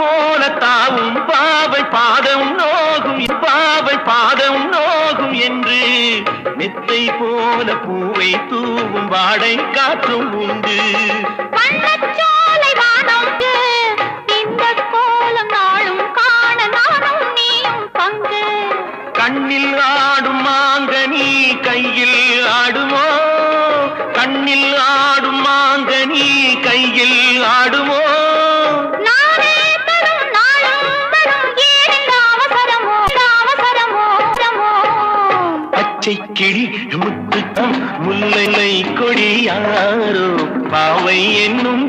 போல தாவும் பாவை பாதம் நோகும் பாவை பாதம் நோகும் என்று மெத்தை போல பூவை தூவும் வாடை காற்றும் உண்டு. வண்ணச்சோலை வானம் இந்த கோலம் நாளும் காண நானும் நீயும் பங்கு. கண்ணில் ஆடும் மாங்கனி கையில் ஆடுமோ, கண்ணில் ஆடும் மாங்கனி கையில் ஆடுமோ. நானே தரும் நாளும் வரும் ஏன் அவசரமோ அவசரமோ அவசரமோ. பச்சை கிளி முத்துச்சம் முல்லை கொடி யாரோ பாவை என்னும்